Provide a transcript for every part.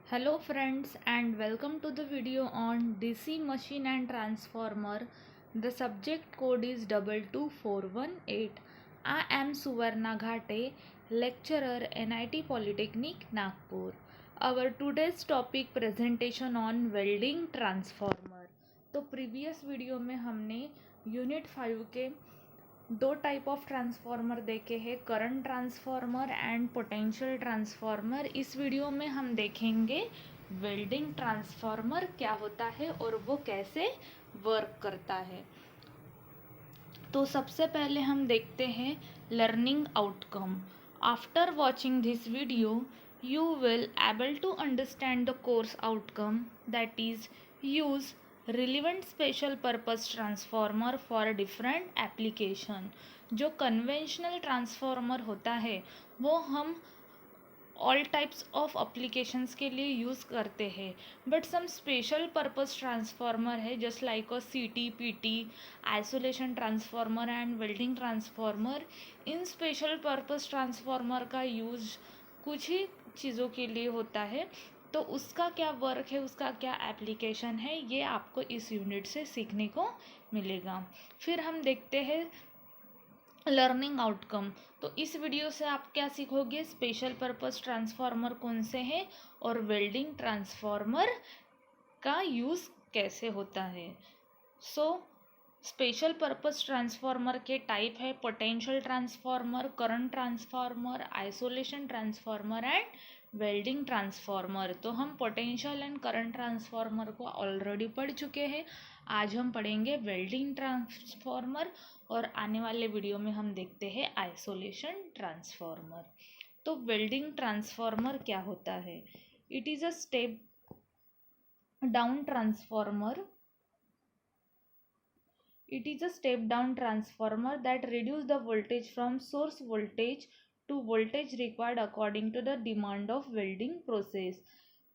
Hello friends and welcome to the video on DC machine and transformer. The subject code is 22418. I am Suvarna Ghate, lecturer NIT Polytechnic Nagpur. Our today's topic presentation on welding transformer. तो previous video में हमने unit 5 के दो type of transformer देखे हैं, current transformer and potential transformer. इस video में हम देखेंगे वेल्डिंग ट्रांसफार्मर क्या होता है और वो कैसे वर्क करता है। तो सबसे पहले हम देखते हैं learning outcome. After watching this video you will able to understand the course outcome, that is use relevant special purpose transformer for different application। जो कन्वेंशनल ट्रांसफार्मर होता है वो हम ऑल टाइप्स ऑफ एप्लीकेशंस के लिए यूज़ करते हैं, but some special purpose transformer है just like a CT, PT, isolation transformer and welding transformer. इन स्पेशल पर्पस ट्रांसफार्मर का यूज़ कुछ ही चीज़ों के लिए होता है, तो उसका क्या वर्क है, उसका क्या एप्लीकेशन है, ये आपको इस यूनिट से सीखने को मिलेगा। फिर हम देखते हैं लर्निंग आउटकम। तो इस वीडियो से आप क्या सीखोगे, स्पेशल पर्पस ट्रांसफार्मर कौन से हैं और वेल्डिंग ट्रांसफार्मर का यूज़ कैसे होता है। स्पेशल पर्पस ट्रांसफार्मर के टाइप है potential transformer, current transformer, isolation transformer and welding transformer. तो हम पोटेंशियल एंड करंट ट्रांसफार्मर को ऑलरेडी पढ़ चुके हैं। आज हम पढ़ेंगे वेल्डिंग ट्रांसफार्मर और आने वाले वीडियो में हम देखते हैं आइसोलेशन ट्रांसफार्मर। तो वेल्डिंग ट्रांसफार्मर क्या होता है? It is a step down transformer. It is a step-down transformer that reduces the voltage from source voltage to voltage required according to the demand of welding process।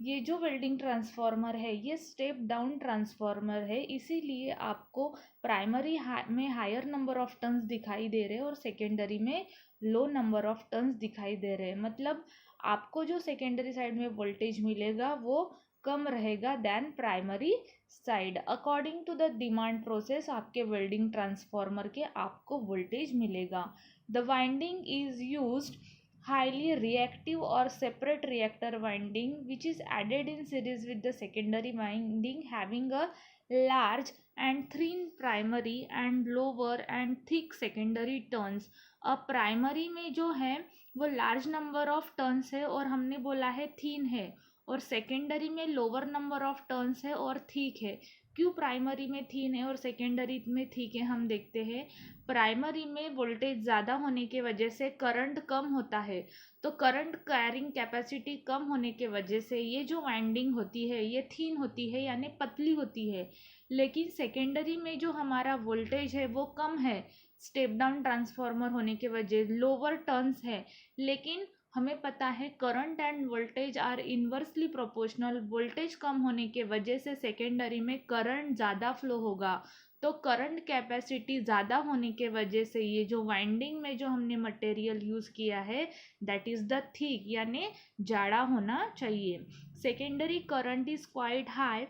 ये जो welding transformer है ये step down transformer है, इसीलिए आपको primary में higher number of turns दिखाई दे रहे हैं और सेकेंडरी में लो नंबर ऑफ टर्न्स दिखाई दे रहे हैं। मतलब आपको जो सेकेंडरी साइड में वोल्टेज मिलेगा वो कम रहेगा than primary side. According to the demand process आपके वेल्डिंग ट्रांसफार्मर के आपको वोल्टेज मिलेगा। The winding is used highly reactive or separate reactor winding which is added in series with the secondary winding having a large and thin primary and lower and thick secondary turns। अब primary में जो है वो large number of turns है और हमने बोला है थीन है, और सेकेंडरी में लोअर नंबर ऑफ टर्न्स है और थिक है। क्यों प्राइमरी में थीन है और सेकेंडरी में थिक है, हम देखते हैं। प्राइमरी में वोल्टेज ज़्यादा होने के वजह से करंट कम होता है, तो करंट कैरिंग कैपेसिटी कम होने के वजह से ये जो वाइंडिंग होती है ये थीन होती है यानी पतली होती है। लेकिन सेकेंडरी में जो हमारा वोल्टेज है वो कम है, स्टेप डाउन ट्रांसफार्मर होने के वजह लोअर टर्न्स है। लेकिन हमें पता है current and voltage are inversely proportional. Voltage कम होने के वजह से सेकेंडरी में करंट ज़्यादा फ्लो होगा, तो करंट कैपेसिटी ज़्यादा होने के वजह से ये जो वाइंडिंग में जो हमने मटेरियल यूज़ किया है दैट इज़ द थिक यानी जाड़ा होना चाहिए। Secondary current is quite high.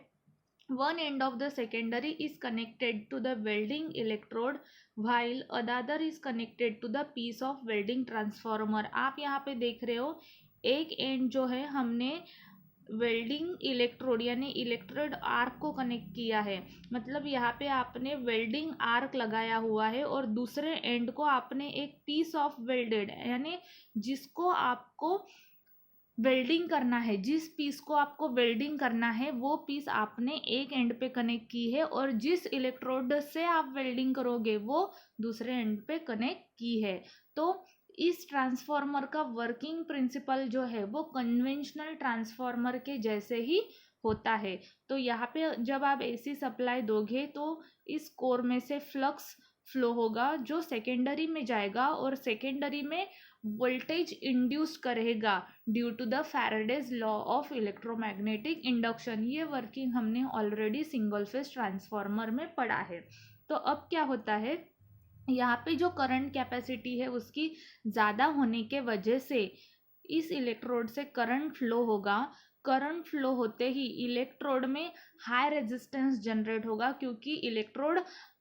One end of the secondary is connected to the welding electrode while other is connected to the piece of welding transformer। आप यहाँ पे देख रहे हो एक एंड जो है हमने वेल्डिंग इलेक्ट्रोड यानी इलेक्ट्रोड आर्क को कनेक्ट किया है। मतलब यहाँ पे आपने वेल्डिंग आर्क लगाया हुआ है और दूसरे एंड को आपने एक पीस ऑफ वेल्डेड यानी जिसको आपको वेल्डिंग करना है, जिस पीस को आपको वेल्डिंग करना है वो पीस आपने एक एंड पे कनेक्ट की है और जिस इलेक्ट्रोड से आप वेल्डिंग करोगे वो दूसरे एंड पे कनेक्ट की है। तो इस ट्रांसफार्मर का वर्किंग प्रिंसिपल जो है वो कन्वेंशनल ट्रांसफार्मर के जैसे ही होता है। तो यहाँ पे जब आप AC सप्लाई दोगे तो इस कोर में से फ्लक्स फ्लो होगा जो सेकेंडरी में जाएगा और सेकेंडरी में वोल्टेज इंड्यूस करेगा due to the Faraday's law of electromagnetic induction. ये वर्किंग हमने ऑलरेडी सिंगल फेज ट्रांसफार्मर में पढ़ा है। तो अब क्या होता है, यहाँ पे जो करंट कैपेसिटी है उसकी ज़्यादा होने के वजह से इस इलेक्ट्रोड से करंट फ्लो होगा। करंट फ्लो होते ही इलेक्ट्रोड में हाई रेजिस्टेंस जनरेट होगा, क्योंकि इलेक्ट्रोड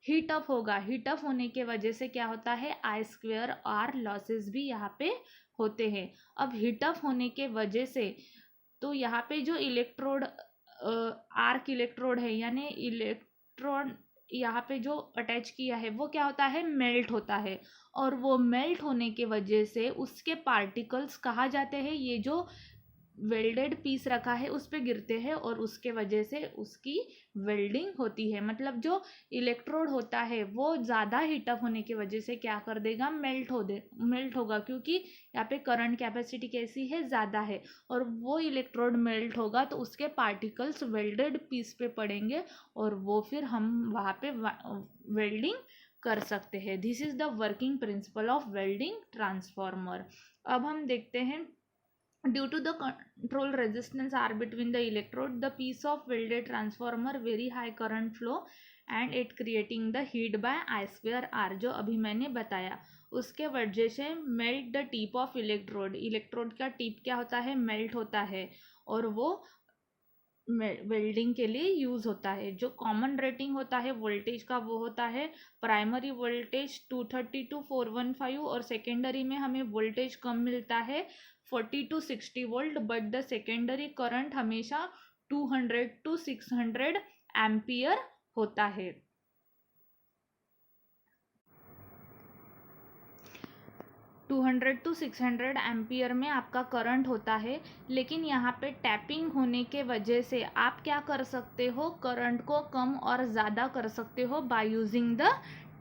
हीट अप होगा। हीट अप होने के वजह से क्या होता है, I2R लॉसेस भी यहाँ पे होते हैं। अब हीट अप होने के वजह से तो यहाँ पे जो इलेक्ट्रोड आर्क इलेक्ट्रोड है, यानी इलेक्ट्रॉन यहाँ पे जो अटैच किया है वो क्या होता है, मेल्ट होता है। और वो मेल्ट होने के वजह से उसके पार्टिकल्स कहाँ जाते हैं, ये जो वेल्डेड पीस रखा है उस पे गिरते हैं, और उसके वजह से उसकी वेल्डिंग होती है। मतलब जो इलेक्ट्रोड होता है वो ज़्यादा हीटअप होने की वजह से क्या कर देगा, मेल्ट होगा, क्योंकि यहाँ पे करंट कैपेसिटी कैसी है, ज़्यादा है। और वो इलेक्ट्रोड मेल्ट होगा तो उसके पार्टिकल्स वेल्डेड पीस पे पड़ेंगे, और वो फिर हम वहाँ पे वेल्डिंग कर सकते हैं। This is the working principle of welding transformer. अब हम देखते हैं, due to the control resistance R between the electrode, the piece of welded transformer very high current flow and it creating the heat by I2R, जो अभी मैंने बताया। उसके वजह से melt the tip of electrode, electrode का tip क्या होता है, मेल्ट होता है, और वो वेल्डिंग के लिए यूज़ होता है। जो कॉमन रेटिंग होता है वोल्टेज का वो होता है प्राइमरी वोल्टेज 230 to 415, और सेकेंडरी में हमें वोल्टेज कम मिलता है 40 to 60 volt, but the secondary current हमेशा 200 to 600 एम्पियर होता है। 200 to 600 एम्पियर में आपका करंट होता है। लेकिन यहाँ पे टैपिंग होने के वजह से आप क्या कर सकते हो, करंट को कम और ज़्यादा कर सकते हो बाय यूजिंग द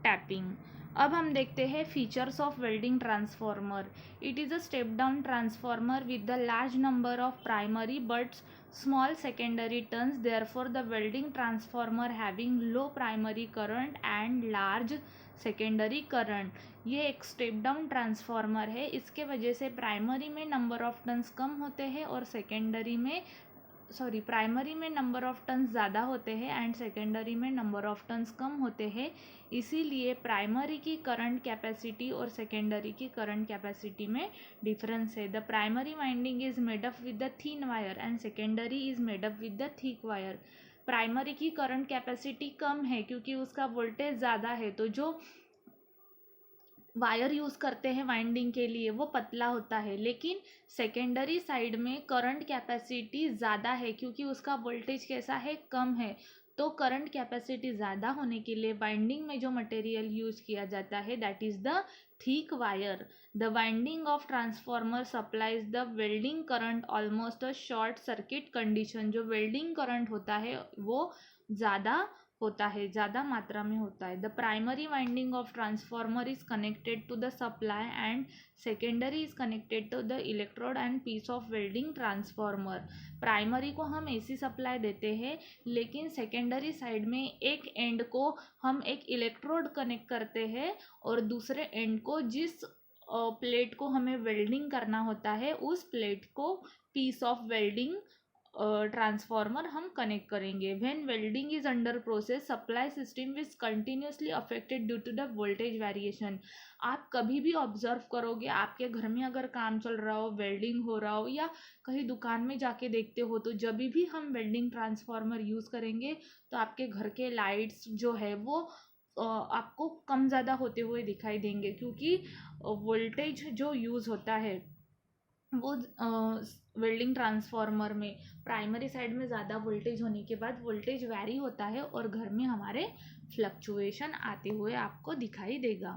टैपिंग। अब हम देखते हैं features of welding transformer. It is a step down transformer with the large number of primary but small secondary turns, therefore the welding transformer having low primary current and large secondary current. ये एक step down transformer है। इसके वजह से primary में number of turns कम होते हैं और प्राइमरी में नंबर ऑफ टर्न्स ज़्यादा होते हैं एंड सेकेंडरी में नंबर ऑफ टर्न्स कम होते हैं। इसीलिए प्राइमरी की करंट कैपेसिटी और सेकेंडरी की करंट कैपेसिटी में डिफरेंस है। The primary winding is made up with the thin wire and secondary is made up with the thick wire. Primary की करंट कैपेसिटी कम है क्योंकि उसका वोल्टेज ज़्यादा है, तो जो वायर यूज़ करते हैं वाइंडिंग के लिए वो पतला होता है। लेकिन सेकेंडरी साइड में करंट कैपेसिटी ज़्यादा है क्योंकि उसका वोल्टेज कैसा है, कम है। तो करंट कैपेसिटी ज़्यादा होने के लिए वाइंडिंग में जो मटेरियल यूज किया जाता है that is the thick wire. The winding of transformer supplies the welding current almost a short circuit condition. जो वेल्डिंग करंट होता है वो ज़्यादा मात्रा में होता है। The primary winding of transformer is connected to the supply and secondary is connected to the electrode and piece of welding transformer. Primary को हम एसी सप्लाई देते हैं, लेकिन सेकेंडरी साइड में एक एंड को हम एक इलेक्ट्रोड कनेक्ट करते हैं और दूसरे एंड को जिस प्लेट को हमें वेल्डिंग करना होता है उस प्लेट को पीस ऑफ वेल्डिंग ट्रांसफॉर्मर हम कनेक्ट करेंगे। When welding is under process supply system is continuously affected due to the voltage variation. आप कभी भी ऑब्जर्व करोगे, आपके घर में अगर काम चल रहा हो, वेल्डिंग हो रहा हो, या कहीं दुकान में जाके देखते हो, तो जब भी हम वेल्डिंग ट्रांसफॉर्मर यूज़ करेंगे तो आपके घर के लाइट्स जो है वो आपको कम ज़्यादा होते हुए दिखाई देंगे, क्योंकि वोल्टेज जो यूज़ होता है वो वेल्डिंग ट्रांसफॉर्मर में प्राइमरी साइड में ज़्यादा वोल्टेज होने के बाद वोल्टेज वैरी होता है और घर में हमारे फ्लक्चुएशन आते हुए आपको दिखाई देगा।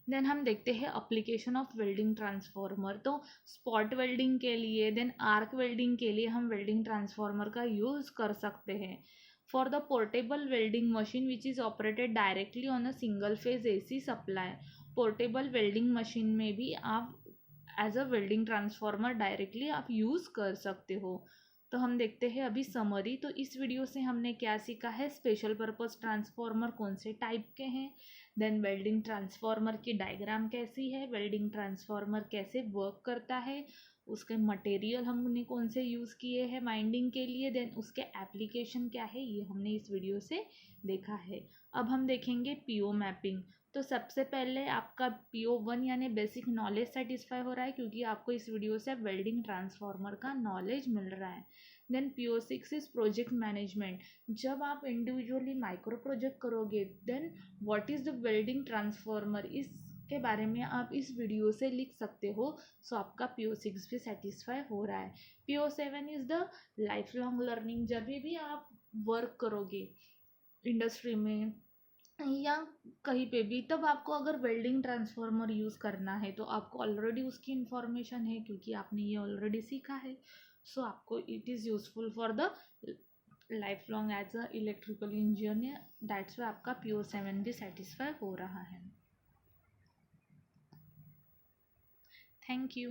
देन हम देखते हैं अप्लीकेशन ऑफ वेल्डिंग ट्रांसफॉर्मर। तो स्पॉट वेल्डिंग के लिए, देन आर्क वेल्डिंग के लिए हम वेल्डिंग ट्रांसफॉर्मर का यूज़ कर सकते हैं। For the portable welding machine which is operated directly on a single phase AC supply. Portable welding machine में भी आप as a welding transformer directly आप यूज़ कर सकते हो। तो हम देखते हैं अभी समरी। तो इस वीडियो से हमने क्या सीखा है, स्पेशल पर्पस ट्रांसफॉर्मर कौन से टाइप के हैं, देन वेल्डिंग ट्रांसफॉर्मर की डायग्राम कैसी है, वेल्डिंग ट्रांसफॉर्मर कैसे वर्क करता है, उसके मटेरियल हमने कौन से यूज़ किए हैं वाइंडिंग के लिए, देन उसके एप्लीकेशन क्या है, ये हमने इस वीडियो से देखा है। अब हम देखेंगे पीओ मैपिंग। तो सबसे पहले आपका PO1 यानी बेसिक नॉलेज सेटिस्फाई हो रहा है, क्योंकि आपको इस वीडियो से वेल्डिंग ट्रांसफार्मर का नॉलेज मिल रहा है। Then PO6 is project management. जब आप इंडिविजुअली माइक्रो प्रोजेक्ट करोगे, then what is the welding transformer, इसके बारे में आप इस वीडियो से लिख सकते हो। सो आपका PO6 भी सेटिस्फाई हो रहा है। PO7 is the life long learning. जब भी आप वर्क करोगे इंडस्ट्री में या कहीं पे भी, तब आपको अगर वेल्डिंग ट्रांसफार्मर यूज़ करना है तो आपको ऑलरेडी उसकी इंफॉर्मेशन है, क्योंकि आपने ये ऑलरेडी सीखा है। सो आपको it is useful for the life long as a electrical engineer. That's why आपका PO7 भी सेटिस्फाई हो रहा है। Thank you.